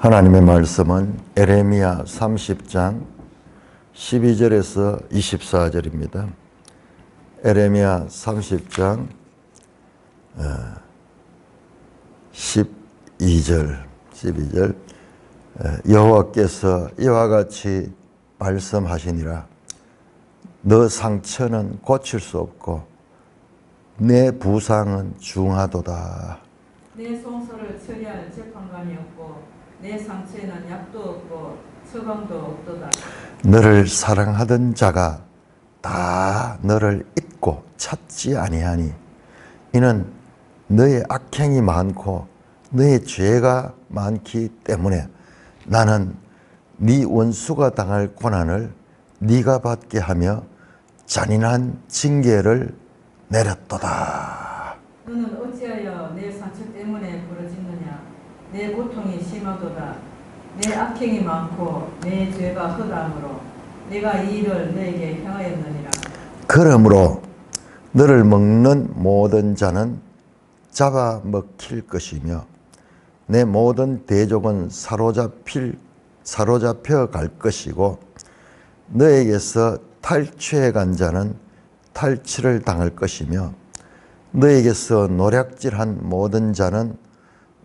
하나님의 말씀은 에레미야 30장 12절에서 24절입니다. 에레미야 30장 12절 여호와께서 이와 같이 말씀하시니라. 너 상처는 고칠 수 없고 내 부상은 중하도다. 내 송사를 처리할 재판관이 없고 내 상처에는 약도 없고 처방도 없도다. 너를 사랑하던 자가 다 너를 잊고 찾지 아니하니 이는 너의 악행이 많고 너의 죄가 많기 때문에 나는 네 원수가 당할 고난을 네가 받게 하며 잔인한 징계를 내렸도다. 너는 어찌하여 내 상처 때문에 부러지느냐? 내 고통이 심하도다. 내 악행이 많고 내 죄가 허다함으로 내가 이 일을 너에게 행하였느니라. 그러므로 너를 먹는 모든 자는 잡아먹힐 것이며 내 모든 대족은 사로잡혀 갈 것이고 너에게서 탈취해 간 자는 탈취를 당할 것이며 너에게서 노략질한 모든 자는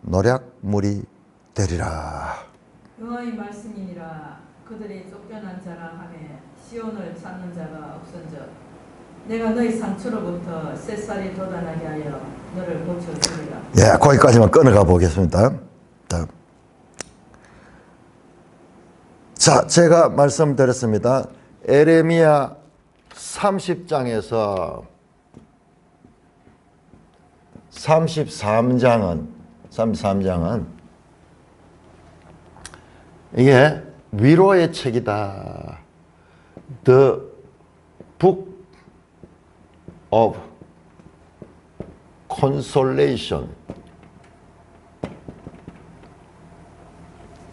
노략물이 되리라. 여호와의 말씀이니라. 그들이 쫓겨난 자라 하매 시온을 찾는 자가 없은즉 내가 너희 상처로부터 새살이 돋아나게 하여 너를 고쳐주리라. 예, 거기까지만 끊어가 보겠습니다. 자, 제가 말씀드렸습니다. 에레미야 30장에서 33장은 이게 위로의 책이다. The Book of Consolation.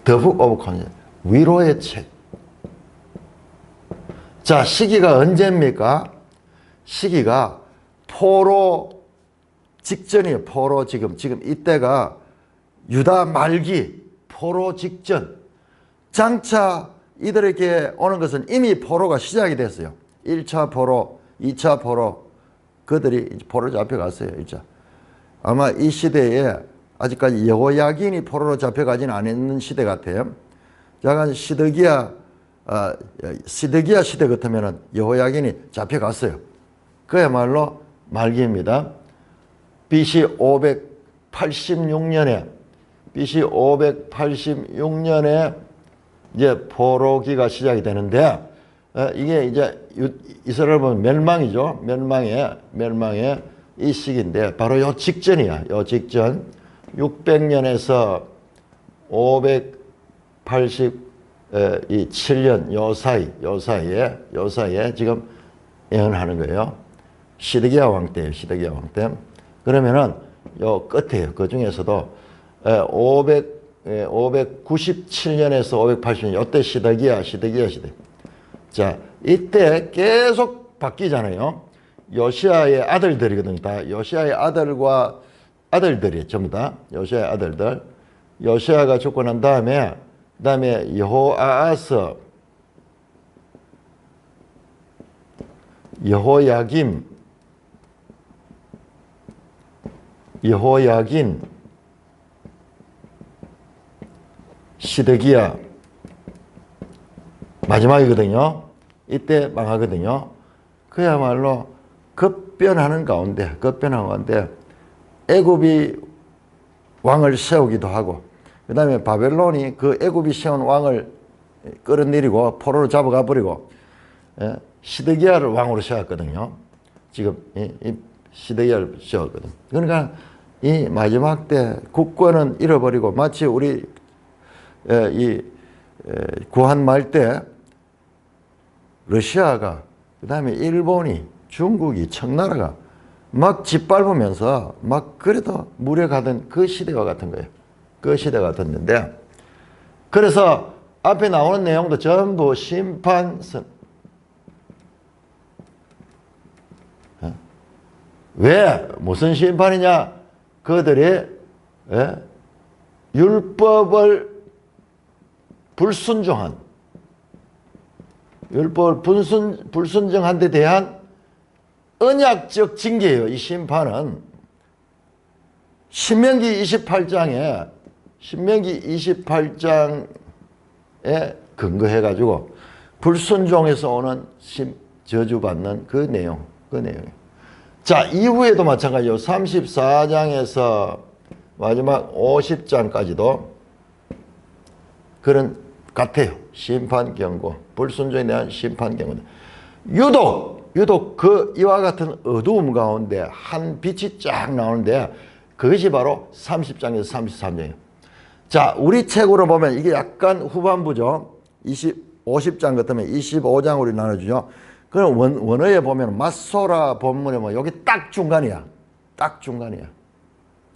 The Book of Consolation. 위로의 책. 자, 시기가 언제입니까? 시기가 포로 직전이에요. 포로 지금 이때가 유다 말기 포로 직전. 장차 이들에게 오는 것은 이미 포로가 시작이 됐어요. 1차 포로, 2차 포로. 그들이 포로로 잡혀갔어요. 1차. 아마 이 시대에 아직까지 여호야긴이 포로로 잡혀가지는 않은 시대 같아요. 약간 시드기야 시대 같으면 여호야긴이 잡혀갔어요. 그야말로 말기입니다. BC 586년에 이제 포로기가 시작이 되는데 이게 이제 이스라엘 보면 멸망이죠. 멸망의 이 시기인데 바로 요 직전이야. 요 직전 600년에서 587년 요 사이에 지금 예언하는 거예요. 시드기야 왕 때예요. 시드기야 왕 때. 그러면은 요 끝에요. 그 중에서도 597년에서 580년 요때 시드기야 시대. 자, 이때 계속 바뀌잖아요. 요시아의 아들들이거든요. 다 요시아의 아들들이 전부 다 요시아의 아들들. 요시아가 죽고 난 다음에 여호아하스, 여호야긴, 시드기야 마지막이거든요. 이때 망하거든요. 그야말로 급변하는 가운데 애굽이 왕을 세우기도 하고 그 다음에 바벨론이 그 애굽이 세운 왕을 끌어내리고 포로로 잡아가 버리고 시드기야를 왕으로 세웠거든요. 지금 이 시드기야를 세웠거든. 그러니까 이 마지막 때 국권은 잃어버리고 마치 우리 이 구한말 때 러시아가 그 다음에 일본이 중국이 청나라가 막 짓밟으면서 막 그래도 무력하던 그 시대와 같은 거예요. 그 시대가 됐는데 그래서 앞에 나오는 내용도 전부 심판선. 왜? 무슨 심판이냐? 그들이 율법을 불순종한, 율법을 불순종한 데 대한 언약적 징계예요. 이 심판은 신명기 28장에 근거해 가지고 불순종에서 오는 저주받는 그 내용. 자, 이후에도 마찬가지요. 34장에서 마지막 50장까지도 그런 같아요. 심판 경고, 불순종에 대한 심판 경고. 유독 그 이와 같은 어두움 가운데 한 빛이 쫙 나오는데 그것이 바로 30장에서 33장이에요. 자, 우리 책으로 보면 이게 약간 후반부죠. 50장 같으면 25장으로 나눠주죠. 그럼 원어에 보면 맞소라 본문에 뭐 여기 딱 중간이야.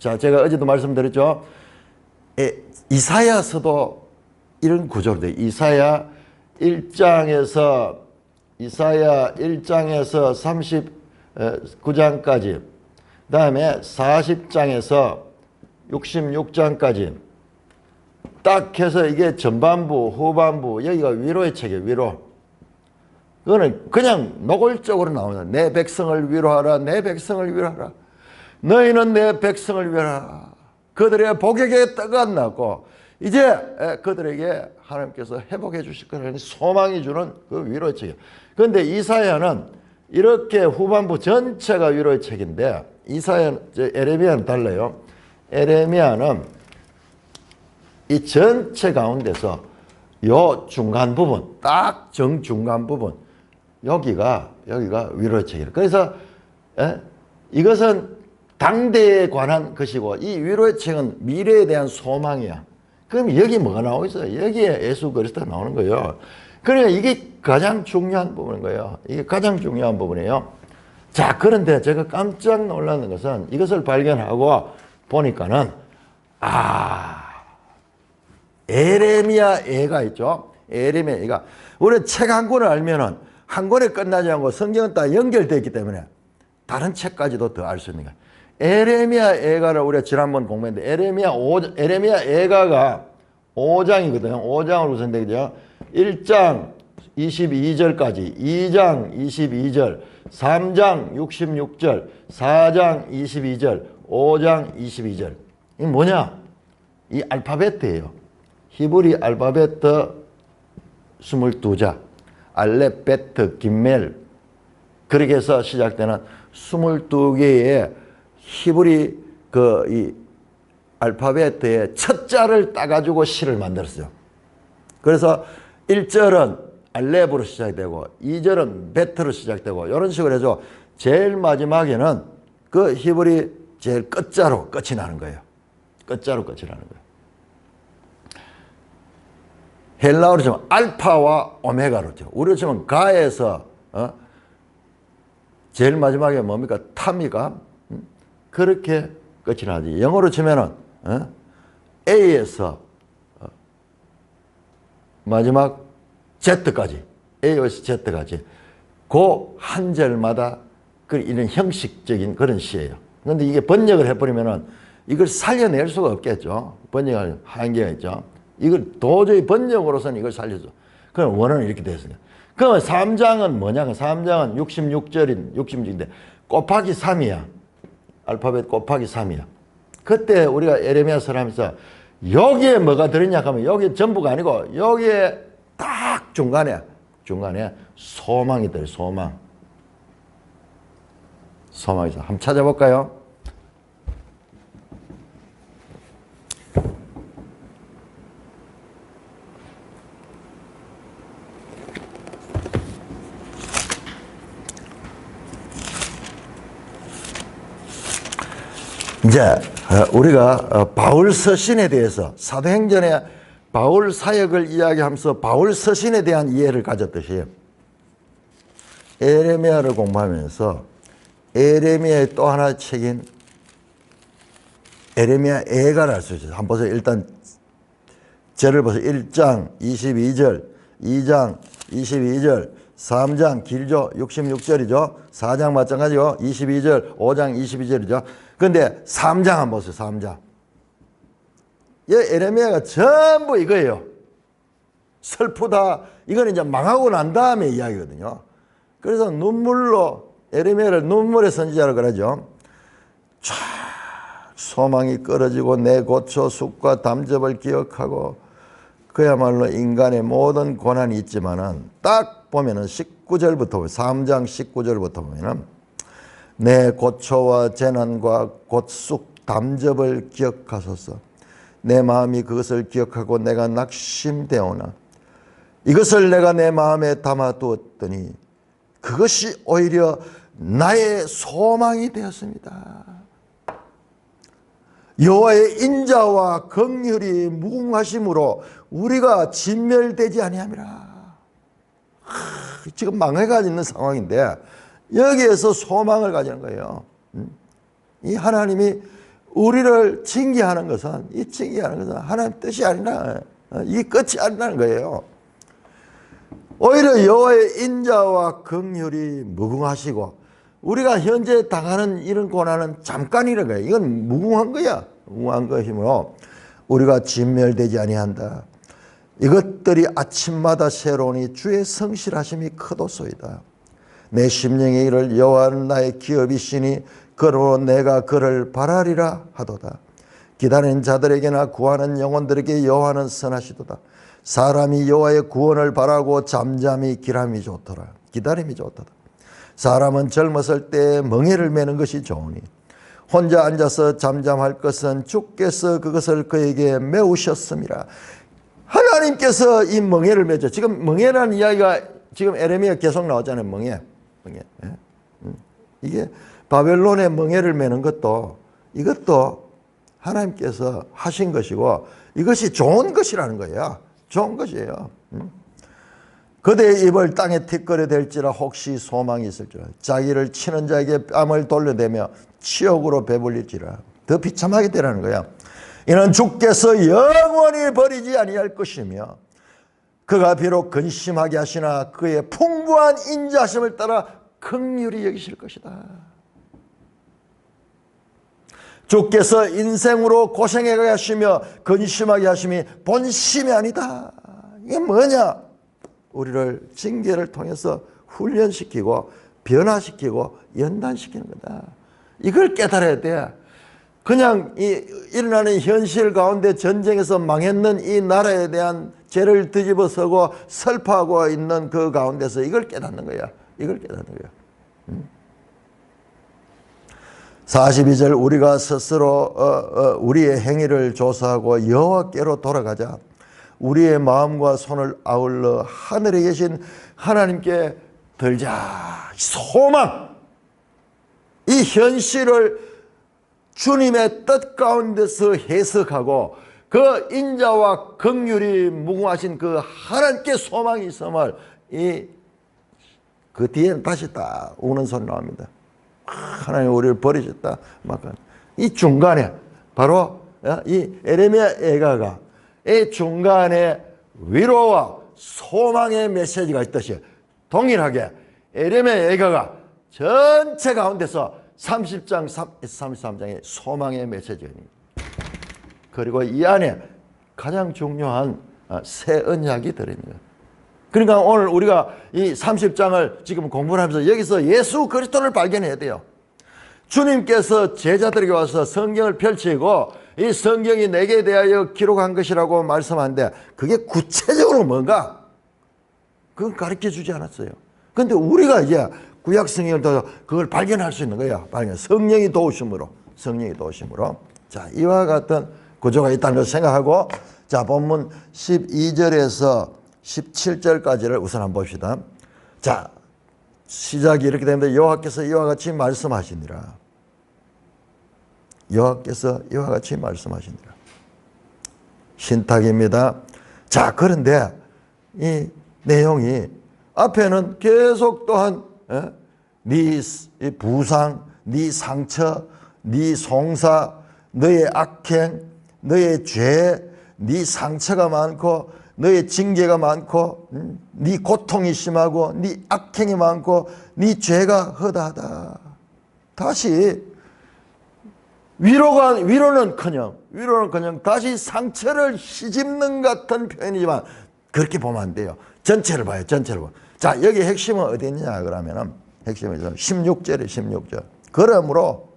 자, 제가 어제도 말씀드렸죠. 이사야서도 이런 구조로 돼. 이사야 1장에서 39장까지, 그 다음에 40장에서 66장까지 딱 해서 이게 전반부, 후반부, 여기가 위로의 책이에요. 위로. 그거는 그냥 노골적으로 나오는, 내 백성을 위로하라, 내 백성을 위로하라. 너희는 내 백성을 위로하라. 그들의 복역에 떡가 났고 이제 그들에게 하나님께서 회복해 주실 거라는 소망이 주는 그 위로의 책이에요. 그런데 이사야는 이렇게 후반부 전체가 위로의 책인데, 에레미야는 달라요. 에레미야는 이 전체 가운데서 요 중간 부분, 딱 정중간 부분, 여기가 위로의 책이에요. 그래서 이것은 당대에 관한 것이고, 이 위로의 책은 미래에 대한 소망이야. 그럼 여기 뭐가 나오고 있어요? 여기에 예수 그리스도가 나오는 거예요. 그러니까 이게 가장 중요한 부분인 거예요. 이게 가장 중요한 부분이에요. 자, 그런데 제가 깜짝 놀라는 것은 이것을 발견하고 보니까는, 에레미야 애가 있죠. 에레미야 애가. 우리 책 한 권을 알면은 한 권에 끝나지 않고 성경은 다 연결되어 있기 때문에 다른 책까지도 더 알 수 있는 거예요. 에레미야 애가를 우리가 지난번 공부했는데, 에레미야 애가가 5장이거든요. 5장으로 구성되죠. 1장 22절까지, 2장 22절, 3장 66절, 4장 22절, 5장 22절. 이게 뭐냐? 이 알파벳이에요. 히브리 알파벳 22자, 알렙베트, 김멜, 그렇게 해서 시작되는 22개의 히브리 이 알파벳의 첫 자를 따가지고 시를 만들었어요. 그래서 1절은 알렙으로 시작되고 2절은 베트로 시작되고 이런 식으로 해서 제일 마지막에는 그 히브리 제일 끝자로 끝이 나는 거예요. 끝자로 끝이 나는 거예요. 헬라어로 치면 알파와 오메가로 쳐. 우리로 치면 가에서 제일 마지막에 뭡니까? 타미가 그렇게 끝이 나지. 영어로 치면은 A에서 마지막 Z까지, A에서 Z까지 그 한 절마다 이런 형식적인 그런 시예요. 그런데 이게 번역을 해버리면은 이걸 살려낼 수가 없겠죠. 번역할 한계가 있죠. 이걸 도저히 번역으로서는 이걸 살려줘. 그럼 원어는 이렇게 됐습니다. 그러면 3장은 뭐냐? 3장은 66절인데 곱하기 3이야. 알파벳 곱하기 3이야. 그때 우리가 에레미야서를 하면서 여기에 뭐가 들었냐 하면 여기 전부가 아니고 여기에 딱 중간에 소망이 들어요. 소망이 있어. 한번 찾아볼까요? 이제 우리가 바울 서신에 대해서 사도행전에 바울 사역을 이야기하면서 바울 서신에 대한 이해를 가졌듯이 에레미야를 공부하면서 에레미야의 또 하나의 책인 에레미야 애가를 알 수 있어요. 한번 보세요. 일단 절을 보세요. 1장 22절, 2장 22절, 3장 길죠. 66절이죠. 4장 마찬가지고 22절, 5장 22절이죠. 근데 3장 한번 보세요. 3장. 이 에레미야가 전부 이거예요. 슬프다. 이건 이제 망하고 난 다음에 이야기거든요. 그래서 눈물로, 에레미야를 눈물의 선지자라고 그러죠. 촤 소망이 끊어지고 내 고초 숙과 담접을 기억하고, 그야말로 인간의 모든 고난이 있지만은 딱 보면은 19절부터 3장 19절부터 보면은 내 고초와 재난과 곧숙 담접을 기억하소서. 내 마음이 그것을 기억하고 내가 낙심되오나 이것을 내가 내 마음에 담아두었더니 그것이 오히려 나의 소망이 되었습니다. 여호와의 인자와 긍휼이 무궁하심으로 우리가 진멸되지 아니함이라. 지금 망해가 있는 상황인데 여기에서 소망을 가지는 거예요. 이 하나님이 우리를 징계하는 것은, 이 징계하는 것은 하나님 뜻이 아니라, 이 끝이 아니라는 거예요. 오히려 여호와의 인자와 긍휼이 무궁하시고 우리가 현재 당하는 이런 고난은 잠깐이라는 거예요. 이건 무궁한 거야. 무궁한 것이므로 우리가 진멸되지 아니한다. 이것들이 아침마다 새로우니 주의 성실하심이 크도소이다. 내 심령의 일을 여호와는 나의 기업이시니 그러므로 내가 그를 바라리라 하도다. 기다리는 자들에게나 구하는 영혼들에게 여호와는 선하시도다. 사람이 여호와의 구원을 바라고 잠잠히 기람이 좋더라. 기다림이 좋도다. 사람은 젊었을 때 멍에를 매는 것이 좋으니 혼자 앉아서 잠잠할 것은 주께서 그것을 그에게 메우셨음이라. 하나님께서 이 멍에를 매죠. 지금 멍에라는 이야기가 지금 에레미야 계속 나오잖아요. 멍에. 이게 바벨론의 멍에를 매는 것도 이것도 하나님께서 하신 것이고 이것이 좋은 것이라는 거예요. 좋은 것이에요. 그대의 입을 땅에 틱거려 댈지라 혹시 소망이 있을지라. 자기를 치는 자에게 뺨을 돌려대며 치욕으로 배불릴지라. 더 비참하게 되라는 거야. 이는 주께서 영원히 버리지 아니할 것이며 그가 비록 근심하게 하시나 그의 풍부한 인자심을 따라 긍휼히 여기실 것이다. 주께서 인생으로 고생하게 하시며 근심하게 하심이 본심이 아니다. 이게 뭐냐? 우리를 징계를 통해서 훈련시키고 변화시키고 연단시키는 거다. 이걸 깨달아야 돼. 그냥 일어나는 현실 가운데 전쟁에서 망했는 이 나라에 대한 죄를 뒤집어서고 슬퍼하고 있는 그 가운데서 이걸 깨닫는 거야. 이걸 깨닫는 거야. 42절 우리가 스스로 우리의 행위를 조사하고 여호와께로 돌아가자. 우리의 마음과 손을 아울러 하늘에 계신 하나님께 들자. 소망, 이 현실을 주님의 뜻 가운데서 해석하고 그 인자와 긍휼이 무궁하신 그 하나님께 소망이 있음을 그 뒤에는 다시 딱 우는 소리 나옵니다. 하나님 우리를 버리셨다. 이 중간에 바로 이 에레미야 애가가 이 중간에 위로와 소망의 메시지가 있듯이 동일하게 에레미야 애가가 전체 가운데서 30장, 33장의 소망의 메시지가 있습니다. 그리고 이 안에 가장 중요한 새 언약이 들어있는 거예요. 그러니까 오늘 우리가 이 30장을 지금 공부를 하면서 여기서 예수 그리스도를 발견해야 돼요. 주님께서 제자들에게 와서 성경을 펼치고 이 성경이 내게 대하여 기록한 것이라고 말씀하는데 그게 구체적으로 뭔가? 그건 가르쳐 주지 않았어요. 그런데 우리가 이제 구약 성경을 더 그걸 발견할 수 있는 거예요. 성령이 도우심으로. 성령이 도우심으로. 자, 이와 같은 구조가 있다는 것을 생각하고 자, 본문 12절에서 17절까지를 우선 한번 봅시다. 자, 시작이 이렇게 됩니다. 여호와께서 이와 같이 말씀하시니라. 여호와께서 이와 같이 말씀하시니라. 신탁입니다. 자, 그런데 이 내용이 앞에는 계속 또한 네 부상, 네 상처, 네 송사, 너의 악행, 너의 죄, 네 상처가 많고 너의 징계가 많고 네 고통이 심하고 네 악행이 많고 네 죄가 허다하다. 다시 위로는커녕 다시 상처를 휘집는 같은 표현이지만 그렇게 보면 안 돼요. 전체를 봐요. 전체를 봐. 자, 여기 핵심은 어디 있느냐 그러면은 핵심은 16절이에요. 16절. 그러므로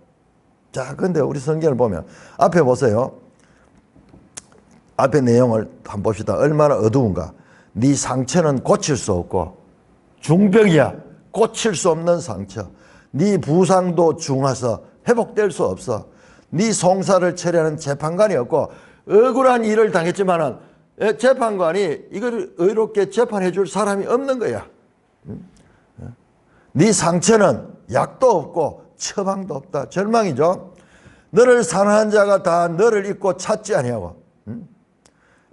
자, 근데 우리 성경을 보면 앞에 보세요. 앞에 내용을 한번 봅시다. 얼마나 어두운가. 네 상처는 고칠 수 없고 중병이야. 고칠 수 없는 상처. 네 부상도 중하서 회복될 수 없어. 네 송사를 처리하는 재판관이 없고 억울한 일을 당했지만은 재판관이 이걸 의롭게 재판해 줄 사람이 없는 거야. 네 상처는 약도 없고 처방도 없다. 절망이죠. 너를 사랑하는 자가 다 너를 잊고 찾지 아니하고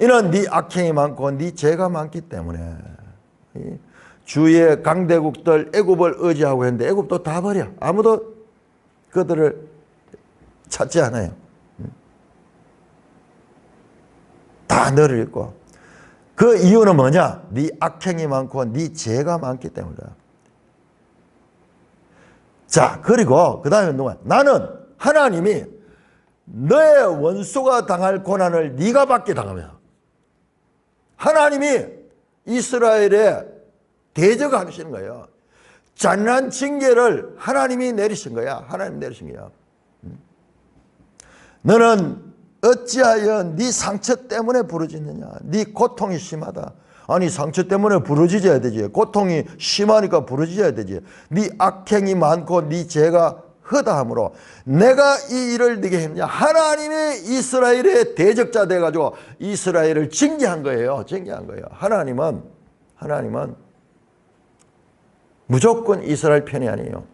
이는 네 악행이 많고 네 죄가 많기 때문에. 주위의 강대국들 애굽을 의지하고 했는데 애굽도 다 버려. 아무도 그들을 찾지 않아요. 다 너를 잊고. 그 이유는 뭐냐? 네 악행이 많고 네 죄가 많기 때문이다. 자, 그리고 그 다음에 누가? 나는 하나님이 너의 원수가 당할 고난을 네가 받게 당하며 하나님이 이스라엘에 대적하시는 거예요. 잔인한 징계를 하나님이 내리신 거야. 하나님 내리신 거야. 너는 어찌하여 네 상처 때문에 부르짖느냐. 네 고통이 심하다. 아니 상처 때문에 부르짖어야 되지. 고통이 심하니까 부르짖어야 되지. 네 악행이 많고 네 죄가 허다함으로 내가 이 일을 네게 했느냐. 하나님이 이스라엘의 대적자 돼가지고 이스라엘을 징계한 거예요. 징계한 거예요. 하나님은 무조건 이스라엘 편이 아니에요.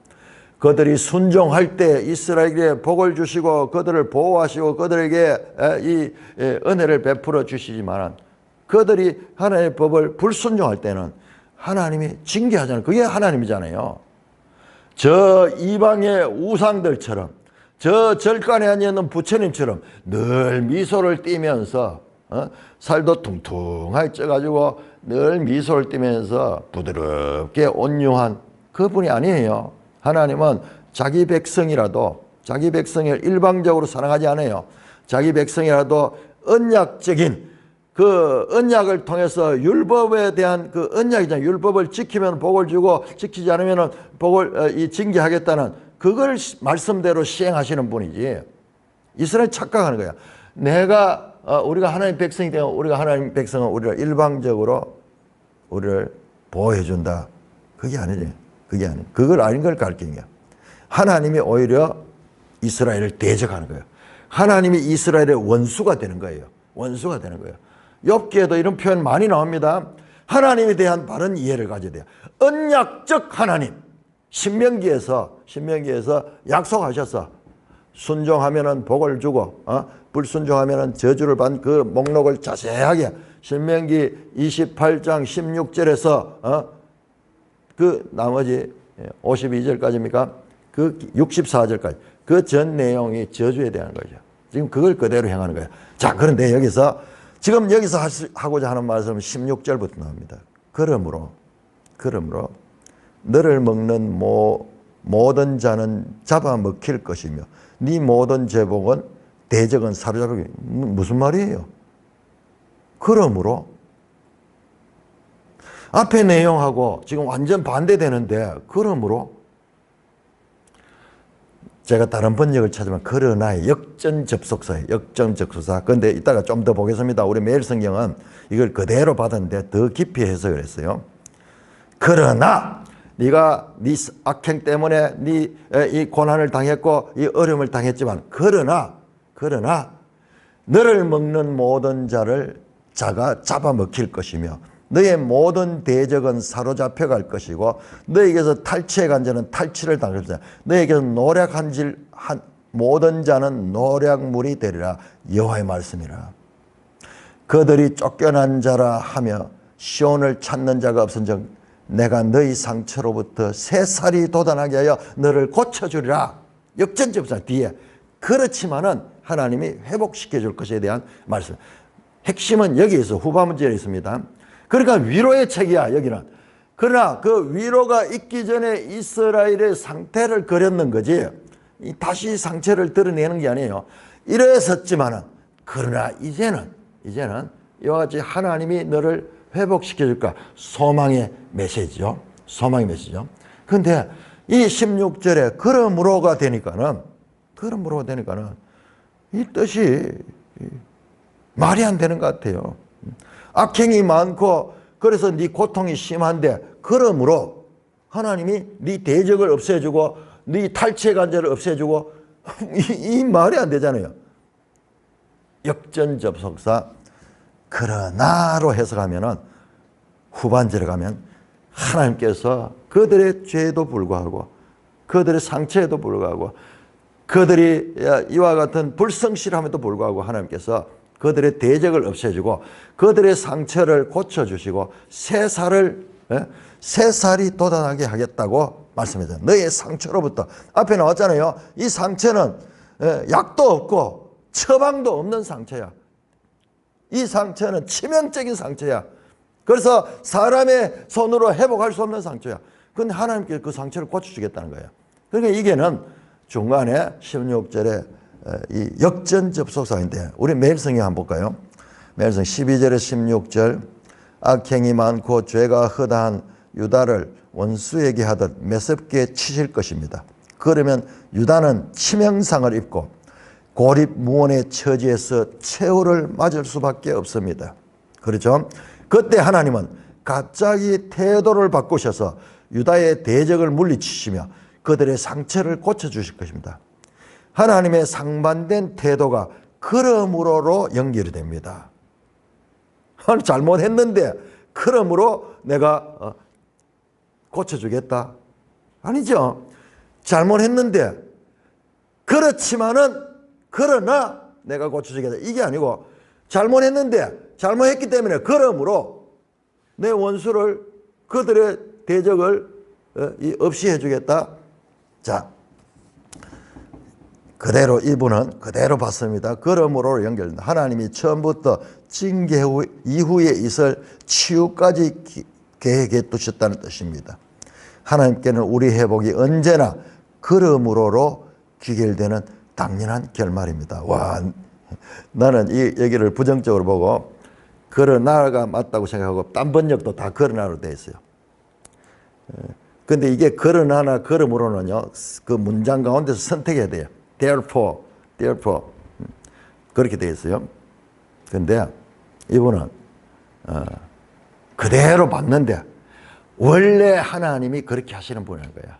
그들이 순종할 때 이스라엘에게 복을 주시고 그들을 보호하시고 그들에게 이 은혜를 베풀어 주시지만 그들이 하나님의 법을 불순종할 때는 하나님이 징계하잖아요. 그게 하나님이잖아요. 저 이방의 우상들처럼 저 절간에 앉아있는 부처님처럼 늘 미소를 띠면서 살도 퉁퉁하게 쪄가지고 늘 미소를 띠면서 부드럽게 온유한 그분이 아니에요. 하나님은 자기 백성이라도 자기 백성을 일방적으로 사랑하지 않아요. 자기 백성이라도 언약적인 그 언약을 통해서 율법에 대한 그 언약이잖아요. 율법을 지키면 복을 주고 지키지 않으면 복을 징계하겠다는 그걸 말씀대로 시행하시는 분이지. 이스라엘 착각하는 거야. 내가 우리가 하나님 백성이 되면 우리가 하나님 백성은 우리를 일방적으로 우리를 보호해 준다. 그게 아니지. 그게 아니. 그걸 아닌 걸 가르치는 거야. 하나님이 오히려 이스라엘을 대적하는 거예요. 하나님이 이스라엘의 원수가 되는 거예요. 원수가 되는 거예요. 욥기에도 이런 표현 많이 나옵니다. 하나님에 대한 바른 이해를 가져야 돼요. 언약적 하나님. 신명기에서 약속하셨어. 순종하면은 복을 주고 불순종하면은 저주를 받는 그 목록을 자세하게 신명기 28장 16절에서 그 나머지 52절까지입니까? 그 64절까지 그 전 내용이 저주에 대한 거죠. 지금 그걸 그대로 행하는 거예요. 자, 그런데 지금 여기서 하고자 하는 말씀은 16절부터 나옵니다. 그러므로 너를 먹는 모든 자는 잡아먹힐 것이며 네 모든 제복은 대적은 사로잡히기. 무슨 말이에요? 그러므로 앞에 내용하고 지금 완전 반대되는데 그러므로 제가 다른 번역을 찾으면 그러나 역전접속사예요. 역전접속사. 그런데 이따가 좀 더 보겠습니다. 우리 매일 성경은 이걸 그대로 받았는데 더 깊이 해석을 했어요. 그러나 네가 네 악행 때문에 네 이 고난을 당했고 이 어려움을 당했지만 그러나 너를 먹는 모든 자가 잡아먹힐 것이며 너의 모든 대적은 사로잡혀 갈 것이고 너에게서 탈취해 간 자는 탈취를 당할 것이다. 너에게서 노략한 모든 자는 노략물이 되리라. 여호와의 말씀이라. 그들이 쫓겨난 자라 하며 시온을 찾는 자가 없은즉 내가 너희 상처로부터 새살이 돋아나게 하여 너를 고쳐주리라. 역전접사 뒤에. 그렇지만은 하나님이 회복시켜 줄 것에 대한 말씀. 핵심은 여기에서 후반부절에 있습니다. 그러니까 위로의 책이야 여기는. 그러나 그 위로가 있기 전에 이스라엘의 상태를 그렸는 거지 다시 상처를 드러내는 게 아니에요. 이랬었지만은 그러나 이제는 이와 같이 하나님이 너를 회복시켜줄까? 소망의 메시지죠. 소망의 메시지죠. 근데 이 16절에 그러므로가 되니까는 이 뜻이 말이 안 되는 것 같아요. 악행이 많고 그래서 네 고통이 심한데 그러므로 하나님이 네 대적을 없애주고 네 탈취의 관절을 없애주고 이 말이 안 되잖아요. 역전접속사 그러나로 해석하면은 후반절에 가면 하나님께서 그들의 죄에도 불구하고 그들의 상처에도 불구하고 그들이 이와 같은 불성실함에도 불구하고 하나님께서 그들의 대적을 없애주고 그들의 상처를 고쳐주시고 새 살이 돋아나게 하겠다고 말씀했잖아요. 너의 상처로부터 앞에 나왔잖아요. 이 상처는 약도 없고 처방도 없는 상처야. 이 상처는 치명적인 상처야. 그래서 사람의 손으로 회복할 수 없는 상처야. 근데 하나님께서 그 상처를 고쳐주겠다는 거예요. 그러니까 이게는 중간에 16절에 이 역전접속사인데 우리 매일성경 한번 볼까요? 매일성 12절에 16절 악행이 많고 죄가 허다한 유다를 원수에게 하듯 매섭게 치실 것입니다. 그러면 유다는 치명상을 입고 고립무원의 처지에서 최후를 맞을 수밖에 없습니다. 그렇죠? 그때 하나님은 갑자기 태도를 바꾸셔서 유다의 대적을 물리치시며 그들의 상처를 고쳐주실 것입니다. 하나님의 상반된 태도가 그러므로로 연결이 됩니다. 잘못했는데 그러므로 내가 고쳐주겠다? 아니죠. 잘못했는데 그렇지만은 그러나 내가 고쳐주겠다. 이게 아니고 잘못했는데 잘못했기 때문에 그러므로 내 원수를 그들의 대적을 없이 해주겠다. 자, 그대로 이분은 그대로 봤습니다. 그러므로 연결된다. 하나님이 처음부터 징계 이후에 있을 치유까지 계획해 두셨다는 뜻입니다. 하나님께는 우리 회복이 언제나 그러므로로 귀결되는 당연한 결말입니다. 와, 나는 이 얘기를 부정적으로 보고 그러나가 맞다고 생각하고 딴 번역도 다 그러나로 되어 있어요. 근데 이게 그러나나 그러므로는요, 그 문장 가운데서 선택해야 돼요. therefore 그렇게 되어 있어요. 근데 이분은 그대로 봤는데 원래 하나님이 그렇게 하시는 분인 거야.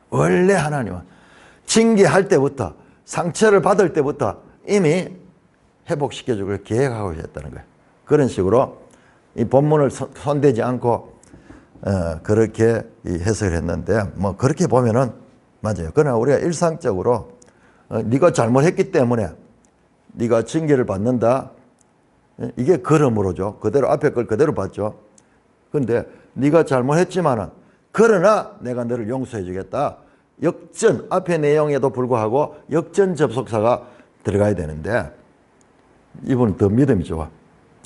원래 하나님은 징계할 때부터 상처를 받을 때부터 이미 회복시켜주고 계획하고 계셨다는 거예요. 그런 식으로 이 본문을 손대지 않고 그렇게 해석을 했는데 뭐 그렇게 보면은 맞아요. 그러나 우리가 일상적으로 네가 잘못했기 때문에 네가 징계를 받는다. 이게 그러므로죠. 그대로 앞에 걸 그대로 봤죠. 근데 네가 잘못했지만은 그러나 내가 너를 용서해 주겠다. 역전 앞의 내용에도 불구하고 역전 접속사가 들어가야 되는데 이분은 더 믿음이 좋아.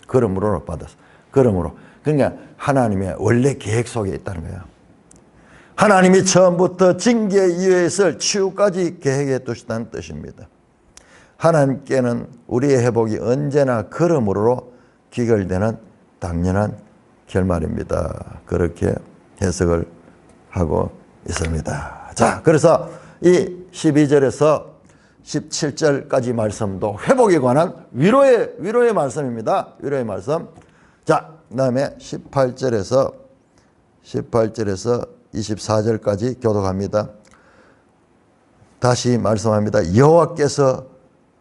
그러므로 받았어. 그러므로 그러니까 하나님의 원래 계획 속에 있다는 거예요. 하나님이 처음부터 징계 이후에 있을 치유까지 계획해 두셨다는 뜻입니다. 하나님께는 우리의 회복이 언제나 그러므로 귀결되는 당연한 결말입니다. 그렇게 해석을 하고 있습니다. 자, 그래서 이 12절에서 17절까지 말씀도 회복에 관한 위로의 말씀입니다. 위로의 말씀. 자, 그 다음에 18절에서 24절까지 교독합니다. 다시 말씀합니다. 여호와께서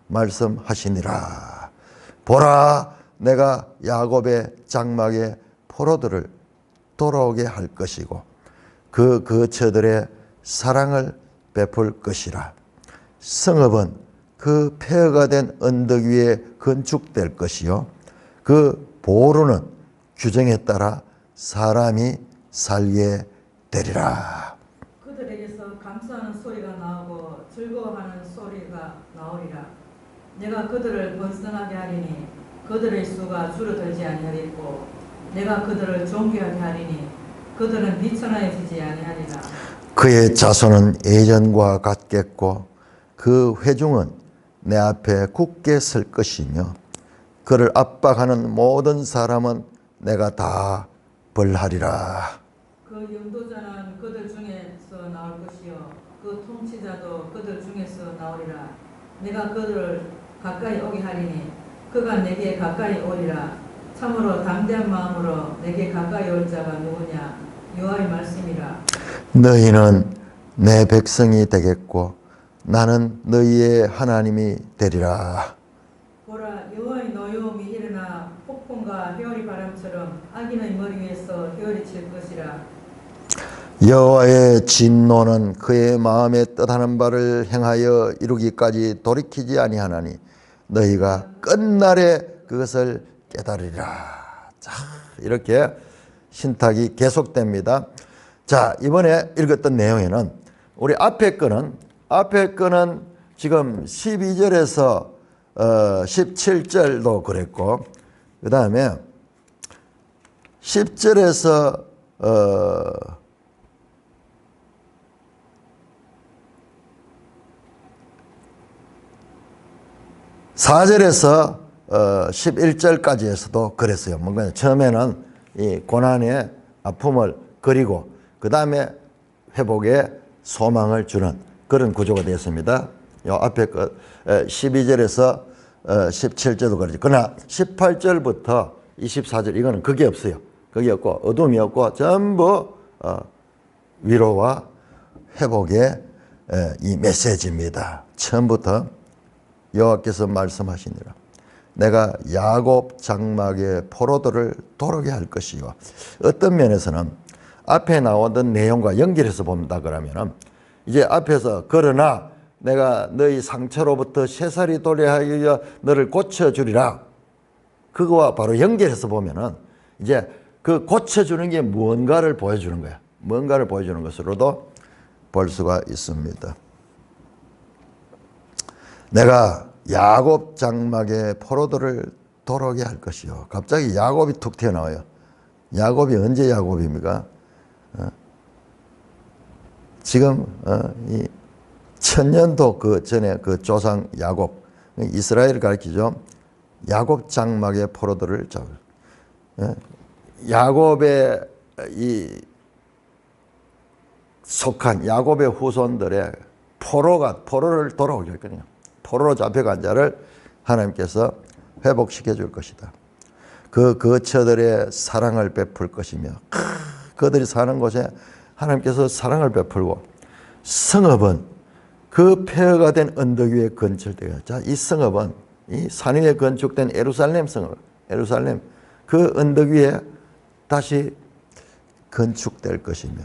말씀하시니라. 보라, 내가 야곱의 장막에 포로들을 돌아오게 할 것이고 그 거처들의 사랑을 베풀 것이라. 성읍은 그 폐허가 된 언덕 위에 건축될 것이요 그 보루는 규정에 따라 사람이 살게 되리라. 그들에게서 감사하는 소리가 나오고 즐거워하는 소리가 나오리라. 내가 그들을 번성하게 하리니 그들의 수가 줄어들지 아니하겠고 내가 그들을 존귀하게 하리니 그들은 비천하여지지 아니하리라. 그의 자손은 예전과 같겠고 그 회중은 내 앞에 굳게 설 것이며 그를 압박하는 모든 사람은 내가 다 벌하리라. 그 영도자는 그들 중에서 나올 것이요 그 통치자도 그들 중에서 나오리라. 내가 그들을 가까이 오게 하리니 그가 내게 가까이 오리라. 참으로 담대한 마음으로 내게 가까이 올 자가 누구냐. 여호와의 말씀이라. 너희는 내 백성이 되겠고 나는 너희의 하나님이 되리라. 보라, 여호와의 노여움이 일어나 폭풍과 회오리 바람처럼 악인의 머리 위에서 회오리 칠 것이라. 여호와의 진노는 그의 마음에 뜻하는 바를 행하여 이루기까지 돌이키지 아니하나니 너희가 끝날에 그것을 깨달으리라. 자, 이렇게 신탁이 계속됩니다. 자, 이번에 읽었던 내용에는 우리 앞에 거는 지금 12절에서 17절도 그랬고 그 다음에 10절에서 4절에서 11절까지에서도 그랬어요. 뭔가 처음에는 이 고난의 아픔을 그리고 그 다음에 회복의 소망을 주는 그런 구조가 되었습니다. 요 앞에 12절에서 17절도 그러죠. 그러나 18절부터 24절 이거는 그게 없어요. 그게 없고 어둠이 없고 전부 위로와 회복의 이 메시지입니다. 처음부터 여호와께서 말씀하시니라. 내가 야곱 장막의 포로들을 도르게 할 것이요. 어떤 면에서는 앞에 나오던 내용과 연결해서 본다 그러면은 이제 앞에서 그러나 내가 너희 상처로부터 새살이 도래 하여 너를 고쳐주리라. 그거와 바로 연결해서 보면은 이제 그 고쳐주는 게 무언가를 보여주는 거야. 뭔가를 보여주는 것으로도 볼 수가 있습니다. 내가 야곱 장막의 포로들을 도르게 할 것이요. 갑자기 야곱이 툭 튀어나와요. 야곱이 언제 야곱입니까? 지금 이 천년도 그 전에 그 조상 야곱, 이스라엘을 가리키죠. 야곱 장막의 포로들을 잡을. 야곱의 이 속한 야곱의 후손들의 포로를 돌아오게 할 거냐. 포로로 잡혀간 자를 하나님께서 회복시켜 줄 것이다. 그 거처들의 사랑을 베풀 것이며 그들이 사는 곳에 하나님께서 사랑을 베풀고 성읍은 그 폐허가 된 언덕 위에 건설되어. 자, 이 성읍은 이 산 위에 건축된 예루살렘 성읍, 예루살렘 그 언덕 위에 다시 건축될 것이며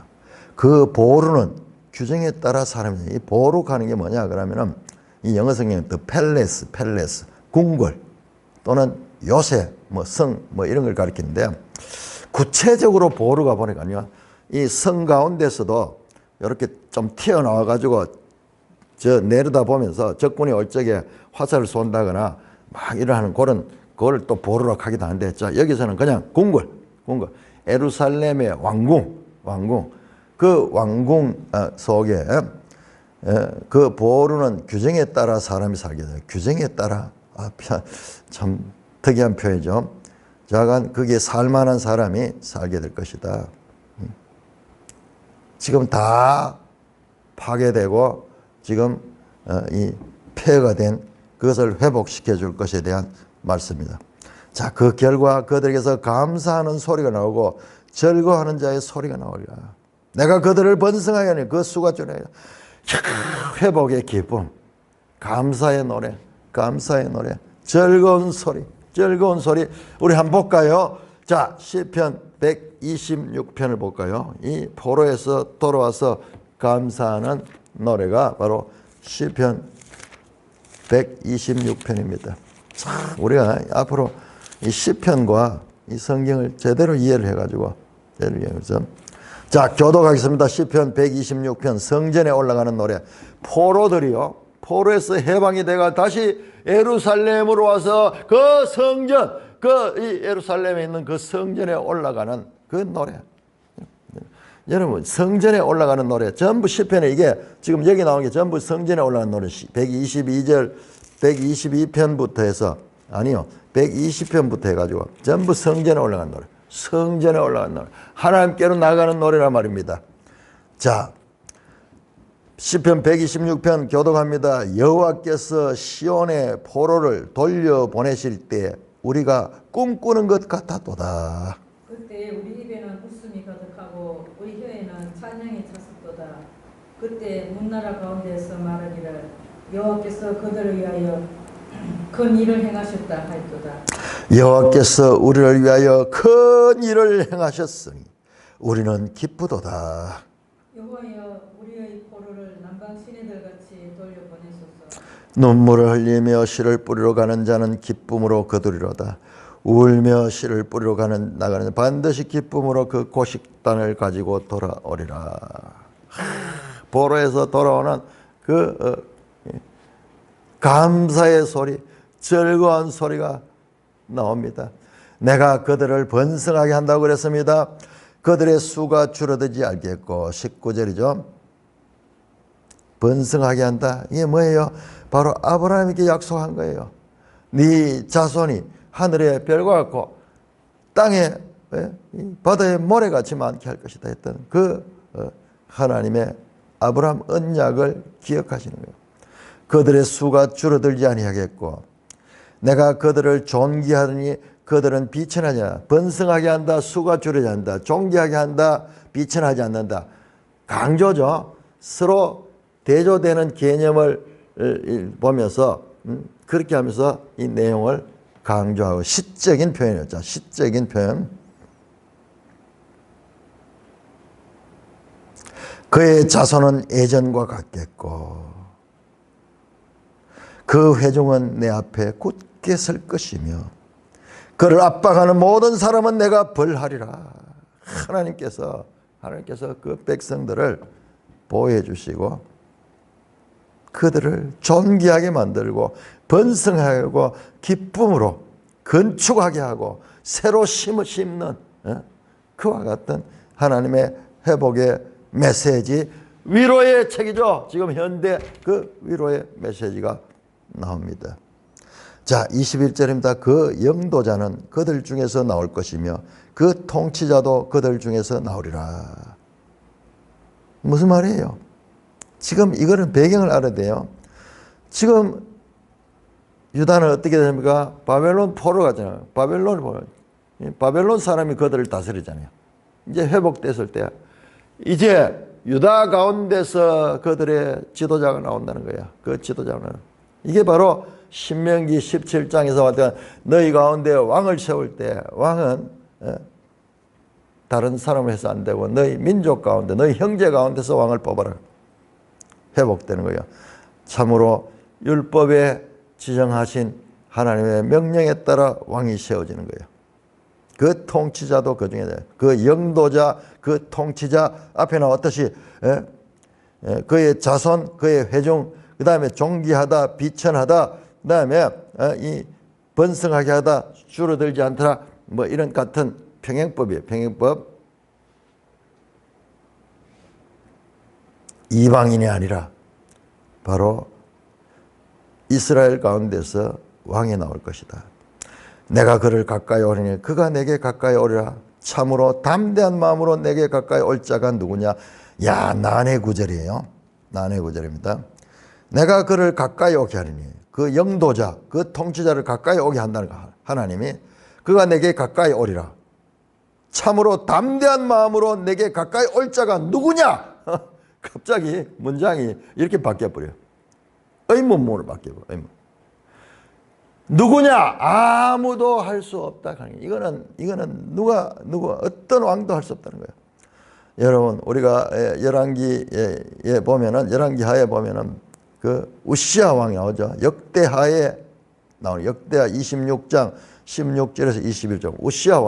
그 보루는 규정에 따라 사람이 이 보루 가는 게 뭐냐 그러면은 이 영어 성경은 the palace, 궁궐 또는 요새 뭐 성 뭐 이런 걸 가리키는데 구체적으로 보루가 보니까요 이 성 가운데서도 이렇게 좀 튀어나와 가지고 저 내려다 보면서 적군이 올 적에 화살을 쏜다거나 막 이러는 그걸 또 보루라고 하기도 하는데 자 여기서는 그냥 궁궐 예루살렘의 왕궁 그 왕궁 속에 그 보루는 규정에 따라 사람이 살게 돼요. 규정에 따라 참 특이한 표현이죠. 자간 거기에 살만한 사람이 살게 될 것이다. 지금 다 파괴되고 지금 이 폐허가 된 그것을 회복시켜 줄 것에 대한 말씀입니다. 자, 그 결과 그들에게서 감사하는 소리가 나오고 즐거워하는 자의 소리가 나오리라. 내가 그들을 번성하게 하니 그 수가 줄어야 회복의 기쁨, 감사의 노래, 즐거운 소리. 우리 한번 볼까요? 자, 시편 126편을 볼까요? 이 포로에서 돌아와서 감사하는 노래가 바로 시편 126편입니다. 자, 우리가 앞으로 이 시편과 이 성경을 제대로 이해를 해가지고 자, 교독하겠습니다. 시편 126편 성전에 올라가는 노래. 포로에서 해방이 돼가 다시 예루살렘으로 와서 그 성전, 이 예루살렘에 있는 그 성전에 올라가는 그 노래. 여러분, 성전에 올라가는 노래 전부 시편에 이게 지금 여기 나온 게 전부 성전에 올라가는 노래. 122절, 122편부터 해서 아니요, 120편부터 해가지고 전부 성전에 올라가는 노래. 성전에 올라가는 노래. 하나님께로 나가는 노래란 말입니다. 자, 시편 126편 교독합니다. 여호와께서 시온의 포로를 돌려보내실 때 우리가 꿈꾸는 것 같았도다. 그때 우리 입에는 웃음이 가득하고 우리 혀에는 찬양이 찼었도다. 그때 문나라 가운데서 말하기를 여호와께서 그들을 위하여 큰 일을 행하셨다 하였도다. 여호와께서 우리를 위하여 큰 일을 행하셨으니 우리는 기쁘도다. 여호와여 우리의 포로를 남방 시내들같이 돌려보내소서. 눈물을 흘리며 씨를 뿌리러 가는 자는 기쁨으로 거두리로다. 울며 씨를 뿌리러 나가는 자 반드시 기쁨으로 그 고식단을 가지고 돌아오리라. 포로에서 돌아오는 그 감사의 소리, 즐거운 소리가 나옵니다. 내가 그들을 번성하게 한다고 그랬습니다. 그들의 수가 줄어들지 않겠고 19절이죠. 번성하게 한다. 이게 뭐예요? 바로 아브라함에게 약속한 거예요. 네 자손이 하늘의 별과 같고 땅에 바다의 모래같이 많게 할 것이다 했던 그 하나님의 아브라함 언약을 기억하시는 거예요. 그들의 수가 줄어들지 아니하겠고 내가 그들을 존귀하더니 그들은 비천하지 않아. 번성하게 한다. 수가 줄어들지 않는다. 존귀하게 한다. 비천하지 않는다. 강조죠. 서로 대조되는 개념을 보면서 그렇게 하면서 이 내용을 강조하고 시적인 표현이었죠. 시적인 표현. 그의 자손은 예전과 같겠고 그 회중은 내 앞에 굳게 설 것이며 그를 압박하는 모든 사람은 내가 벌하리라. 하나님께서 그 백성들을 보호해 주시고 그들을 존귀하게 만들고 번성하고 기쁨으로 건축하게 하고 새로 심는 그와 같은 하나님의 회복의 메시지, 위로의 책이죠. 지금 현대 그 위로의 메시지가 나옵니다. 자, 21절입니다. 그 영도자는 그들 중에서 나올 것이며 그 통치자도 그들 중에서 나오리라. 무슨 말이에요? 지금 이거는 배경을 알아야 돼요. 지금 유다는 어떻게 됩니까? 바벨론 포로 가잖아요. 바벨론 사람이 그들을 다스리잖아요. 이제 회복됐을 때 이제 유다 가운데서 그들의 지도자가 나온다는 거예요. 그 지도자는 이게 바로 신명기 17장에서 왔던 너희 가운데 왕을 세울 때 왕은 다른 사람을 해서 안 되고 너희 민족 가운데 너희 형제 가운데서 왕을 뽑아라. 회복되는 거예요. 참으로 율법에 지정하신 하나님의 명령에 따라 왕이 세워지는 거예요. 그 통치자도 그 중에 그 영도자 그 통치자 앞에 나왔듯이 그의 자손 그의 회중 그 다음에 존귀하다 비천하다 그 다음에 이 번성하게 하다 줄어들지 않더라 뭐 이런 같은 평행법이에요. 평행법. 이방인이 아니라 바로 이스라엘 가운데서 왕이 나올 것이다. 내가 그를 가까이 오리니 그가 내게 가까이 오리라. 참으로 담대한 마음으로 내게 가까이 올 자가 누구냐. 야, 난해 구절이에요. 난해 구절입니다. 내가 그를 가까이 오게 하리니 그 영도자 그 통치자를 가까이 오게 한다는 거 하나님이 그가 내게 가까이 오리라. 참으로 담대한 마음으로 내게 가까이 올 자가 누구냐. 갑자기 문장이 이렇게 바뀌어버려요. 의문문으로 바뀌어버려요. 의문. 누구냐? 아무도 할 수 없다. 이거는 누가 어떤 왕도 할 수 없다는 거예요. 여러분 우리가 열왕기에 보면은 열왕기하에 보면은 그 우시야 왕이 나오죠. 역대하에 나오는 역대하 26장 16절에서 21절. 우시야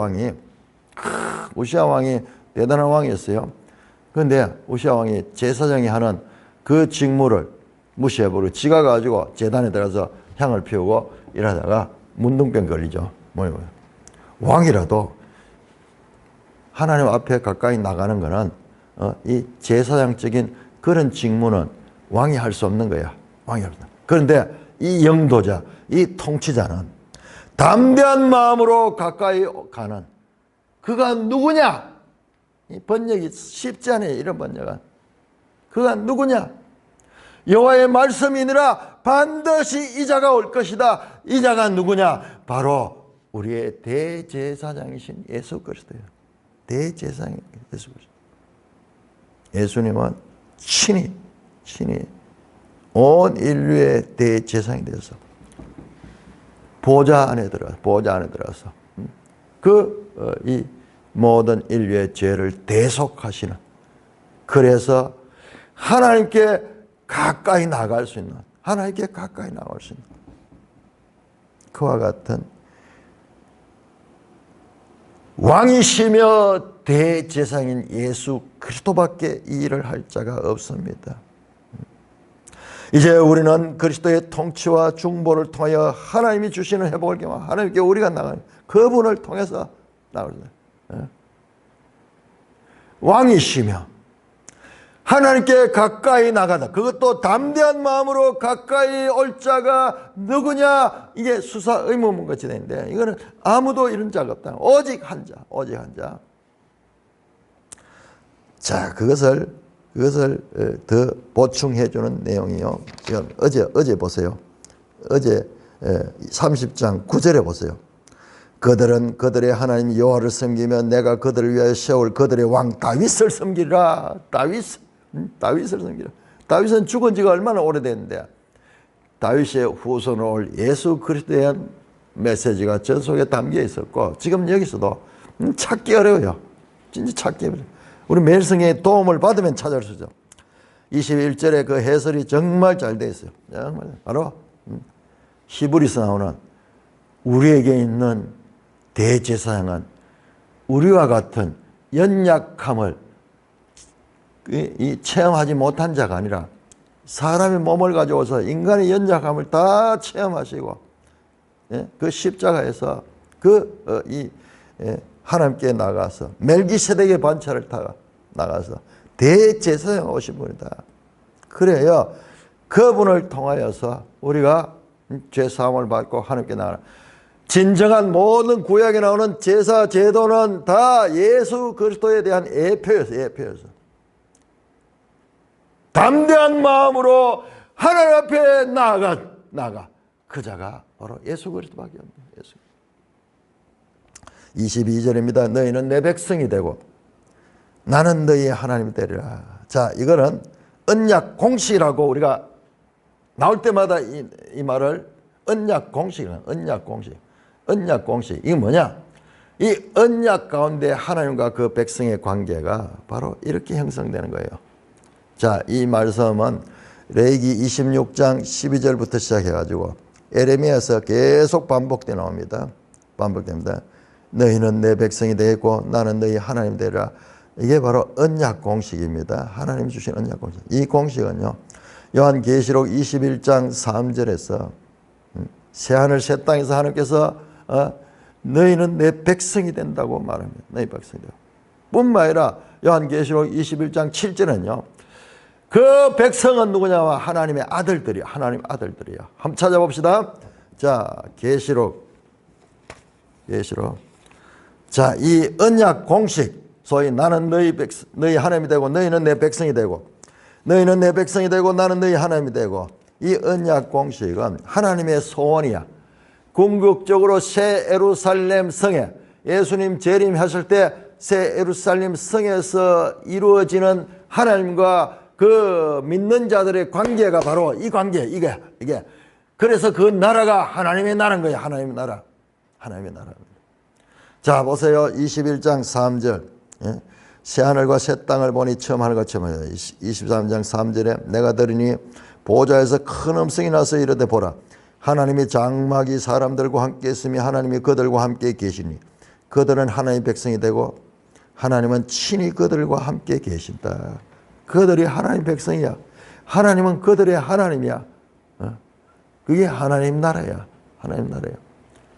왕이 대단한 왕이었어요. 그런데 우시야 왕이 제사장이 하는 그 직무를 무시해버리고 지가 가지고 제단에 들어가서 향을 피우고 이러다가 문둥병 걸리죠. 뭐예요? 왕이라도 하나님 앞에 가까이 나가는 거는 이 제사장적인 그런 직무는 왕이 할 수 없는 거야. 왕이 할 수 없는. 그런데 이 영도자, 이 통치자는 담대한 마음으로 가까이 가는 그가 누구냐? 이 번역이 쉽지 않아요. 이런 번역은. 그가 누구냐? 여호와의 말씀이니라 반드시 이자가 올 것이다. 이자가 누구냐? 바로 우리의 대제사장이신 예수 그리스도예요. 대제사장이 예수 그리스도. 예수님은 친히 온 인류의 대제사장이 되어서 보좌 안에 들어가서 이 모든 인류의 죄를 대속하시는, 그래서 하나님께 가까이 나갈 수 있는, 그와 같은 왕이시며 대제사장인 예수 그리스도밖에 이 일을 할 자가 없습니다. 이제 우리는 그리스도의 통치와 중보를 통하여 하나님이 주시는 회복을 경험, 하나님께 우리가 나가는 그분을 통해서 나갈 수 있어요. 왕이시며 하나님께 가까이 나가다, 그것도 담대한 마음으로 가까이 올 자가 누구냐? 이게 수사 의문문같이 되는데, 이거는 아무도 이런 자가 없다. 오직 한 자. 자, 그것을 더 보충해 주는 내용이요. 어제 보세요. 어제 30장 9절에 보세요. 그들은 그들의 하나님 여호와를 섬기며 내가 그들을 위하여 세울 그들의 왕 다윗을 섬기라. 다윗을 섬기라. 다윗은 죽은 지가 얼마나 오래됐는데, 다윗의 후손으로 올 예수 그리스도에 대한 메시지가 전 속에 담겨 있었고, 지금 여기서도 찾기 어려워요. 진짜 찾기 어려워요. 우리 멜성의 도움을 받으면 찾을 수 있죠. 21절에 그 해설이 정말 잘 되어 있어요. 정말. 바로 히브리서 나오는 우리에게 있는 대제사장은 우리와 같은 연약함을 체험하지 못한 자가 아니라 사람의 몸을 가져와서 인간의 연약함을 다 체험하시고, 그 십자가에서 하나님께 나가서 멜기세덱의 반차를 타고 나가서 대제사장 오신 분이다. 그래요. 그분을 통하여서 우리가 죄사함을 받고 하나님께 나가는, 진정한 모든 구약에 나오는 제사 제도는 다 예수 그리스도에 대한 예표였어. 담대한 마음으로 하나님 앞에 나가. 그 자가 바로 예수 그리스도밖에 없네. 22절입니다. 너희는 내 백성이 되고 나는 너희의 하나님이 되리라. 자, 이거는 언약 공식이라고 우리가 나올 때마다 이 말을 언약 공식이라고. 언약 공식. 이게 뭐냐? 이 언약 가운데 하나님과 그 백성의 관계가 바로 이렇게 형성되는 거예요. 자, 이 말씀은 레위기 26장 12절부터 시작해가지고 에레미야에서 계속 반복되어 나옵니다. 반복됩니다. 너희는 내 백성이 되겠고 나는 너희 하나님 되리라. 이게 바로 언약 공식입니다. 하나님 주신 언약 공식. 이 공식은요, 요한계시록 21장 3절에서 새하늘 새 땅에서 하나님께서 너희는 내 백성이 된다고 말합니다. 너희 백성이 되고. 뿐만 아니라 요한계시록 21장 7절은요, 그 백성은 누구냐면 하나님의 아들들이야. 하나님 아들들이야. 한번 찾아봅시다. 자, 계시록. 자, 이 언약 공식, 소위 나는 너희 하나님이 되고 너희는 내 백성이 되고, 너희는 내 백성이 되고 나는 너희 하나님이 되고, 이 언약 공식은 하나님의 소원이야. 궁극적으로 새 예루살렘 성에, 예수님 재림하실 때 새 예루살렘 성에서 이루어지는 하나님과 그 믿는 자들의 관계가 바로 이 관계, 이게. 그래서 그 나라가 하나님의 나라인 거예요. 하나님의 나라. 자, 보세요. 21장 3절. 새하늘과 새 땅을 보니 처음 하늘과 처음 하늘. 23장 3절에 내가 들으니 보좌에서 큰 음성이 나서 이르되 보라. 하나님의 장막이 사람들과 함께 있으며 하나님이 그들과 함께 계시니 그들은 하나님의 백성이 되고 하나님은 친히 그들과 함께 계신다. 그들이 하나님 백성이야. 하나님은 그들의 하나님이야. 그게 하나님 나라야.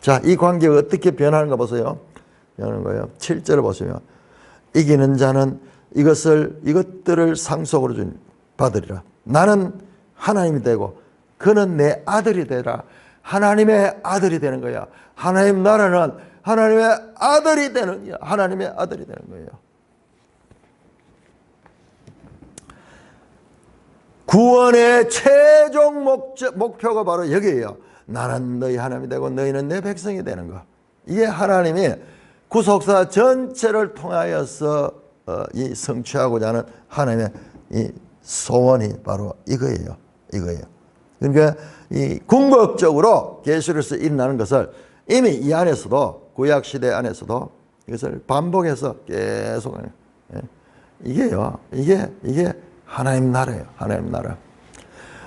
자, 이 관계가 어떻게 변하는가 보세요. 변하는 거예요. 7절을 보시면 이기는 자는 이것들을 상속으로 받으리라. 나는 하나님이 되고 그는 내 아들이 되라. 하나님의 아들이 되는 거야. 하나님 나라는 하나님의 아들이 되는, 하나님의 아들이 되는 거예요. 구원의 최종 목표가 바로 여기에요. 나는 너희 하나님이 되고 너희는 내 백성이 되는 거. 이게 하나님이 구속사 전체를 통하여서 이 성취하고자 하는 하나님의 이 소원이 바로 이거예요. 이거예요. 그러니까 이 궁극적으로 계시록에서 일어나는 것을 이미 이 안에서도, 구약 시대 안에서도 이것을 반복해서 계속, 이게요. 이게 하나님 나라예요. 하나님 나라.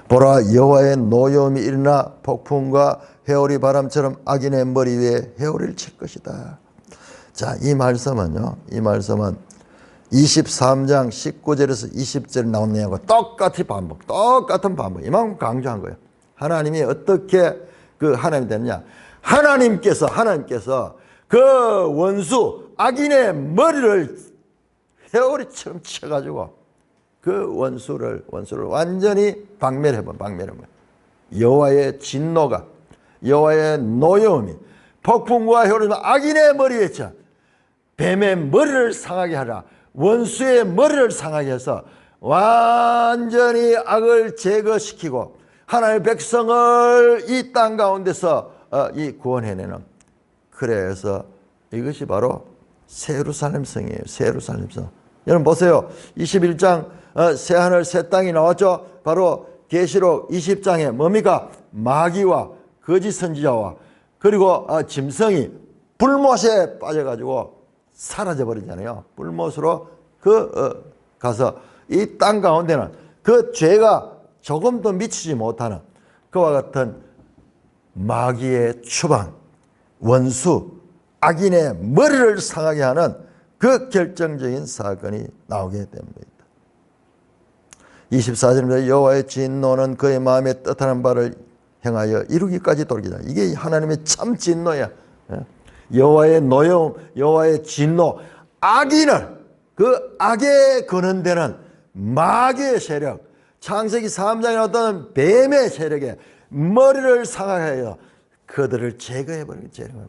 보라, 여호와의 노여움이 일어나 폭풍과 회오리 바람처럼 악인의 머리 위에 회오리를 칠 것이다. 자, 이 말씀은요. 이 말씀은 23장 19절에서 20절 나온 내용과 똑같은 반복. 이만큼 강조한 거예요. 하나님이 어떻게 그 하나님이 되느냐. 하나님께서 그 원수 악인의 머리를 회오리처럼 쳐가지고 그 원수를 완전히 박멸해본. 여호와의 진노가, 여호와의 노여움이 폭풍과 회오리는 악인의 머리에 쳐 뱀의 머리를 상하게 하라. 원수의 머리를 상하게 해서 완전히 악을 제거시키고 하나님의 백성을 이 땅 가운데서 이 구원해내는. 그래서 이것이 바로 새 예루살렘 성이에요. 새 예루살렘 성. 여러분 보세요. 21장 새하늘 새 땅이 나왔죠. 바로 계시록 20장에 뭡니까? 마귀와 거짓 선지자와 그리고 짐승이 불못에 빠져가지고 사라져버리잖아요. 불못으로 가서 이 땅 가운데는 그 죄가 조금도 미치지 못하는 그와 같은 마귀의 추방, 원수, 악인의 머리를 상하게 하는 그 결정적인 사건이 나오게 됩니다. 24절입니다. 여호와의 진노는 그의 마음에 뜻하는 바를 행하여 이루기까지 돌기다. 이게 하나님의 참 진노야. 여호와의 노여움, 여호와의 진노, 악인을, 그 악에 거는데는 마귀의 세력, 창세기 3장에 나왔던 뱀의 세력에 머리를 상하여 그들을 제거해버리는 죄입니다.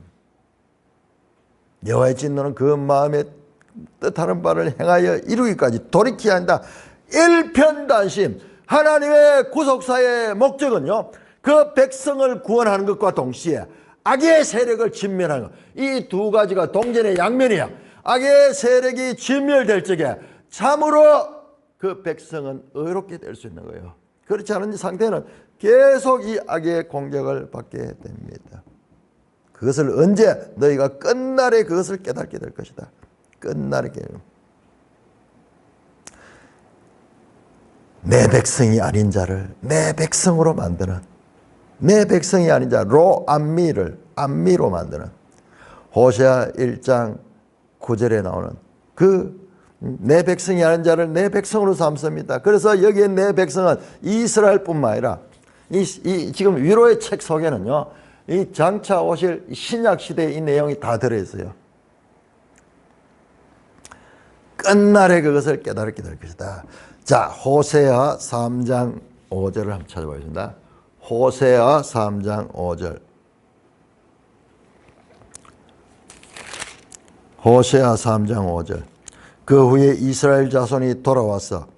여호와의 진노는 그 마음에 뜻하는 바를 행하여 이루기까지 돌이켜야 한다. 일편단심. 하나님의 구속사의 목적은요, 그 백성을 구원하는 것과 동시에 악의 세력을 진멸하는 것. 이 두 가지가 동전의 양면이야. 악의 세력이 진멸될 적에 참으로 그 백성은 의롭게 될 수 있는 거예요. 그렇지 않은 상태는 계속 이 악의 공격을 받게 됩니다. 그것을 언제 너희가 끝날에 그것을 깨닫게 될 것이다. 끝날에 내 백성이 아닌 자를 내 백성으로 만드는, 내 백성이 아닌 자 로암미를 암미로 만드는, 호세아 1장 9절에 나오는 그 내 백성이 아닌 자를 내 백성으로 삼습니다. 그래서 여기에 내 백성은 이스라엘뿐만 아니라 지금 위로의 책 속에는요, 이 장차 오실 신약 시대의 이 내용이 다 들어있어요. 끝날에 그것을 깨닫게 될 것이다. 자, 호세아 3장 5절을 한번 찾아보겠습니다. 호세아 3장 5절. 호세아 3장 5절. 그 후에 이스라엘 자손이 돌아와서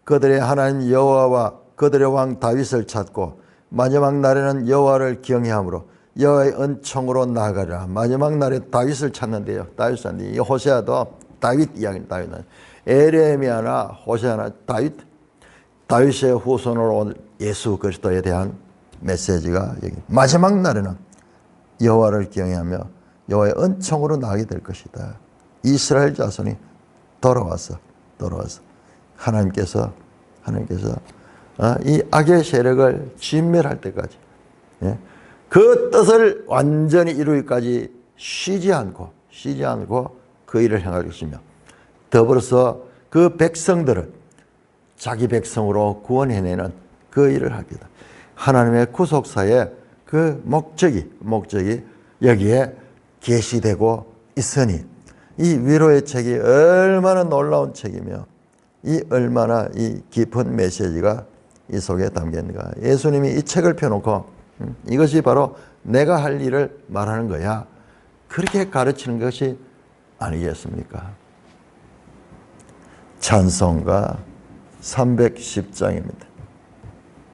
그들의 하나님 여호와와 그들의 왕 다윗을 찾고 마지막 날에는 여호와를 경외함으로 여호와의 은총으로 나아가리라. 마지막 날에 다윗을 찾는데요. 다윗을 찾는데 이 호세아도 다윗 이야기는 다윗은 에레미야나 호세아나 다윗의 후손으로 온 예수 그리스도에 대한 메시지가 여기. 마지막 날에는 여호와를 경외하며 여호와의 은총으로 나아가게 될 것이다. 이스라엘 자손이 돌아와서 하나님께서 이 악의 세력을 진멸할 때까지, 그 뜻을 완전히 이루기까지 쉬지 않고 그 일을 행할 것이며, 더불어서 그 백성들을 자기 백성으로 구원해내는 그 일을 하겠다. 하나님의 구속사의 그 목적이 여기에 계시되고 있으니 이 위로의 책이 얼마나 놀라운 책이며 이 얼마나 이 깊은 메시지가 이 속에 담겨 있는가. 예수님이 이 책을 펴놓고 이것이 바로 내가 할 일을 말하는 거야. 그렇게 가르치는 것이 아니겠습니까? 찬송가 310장입니다.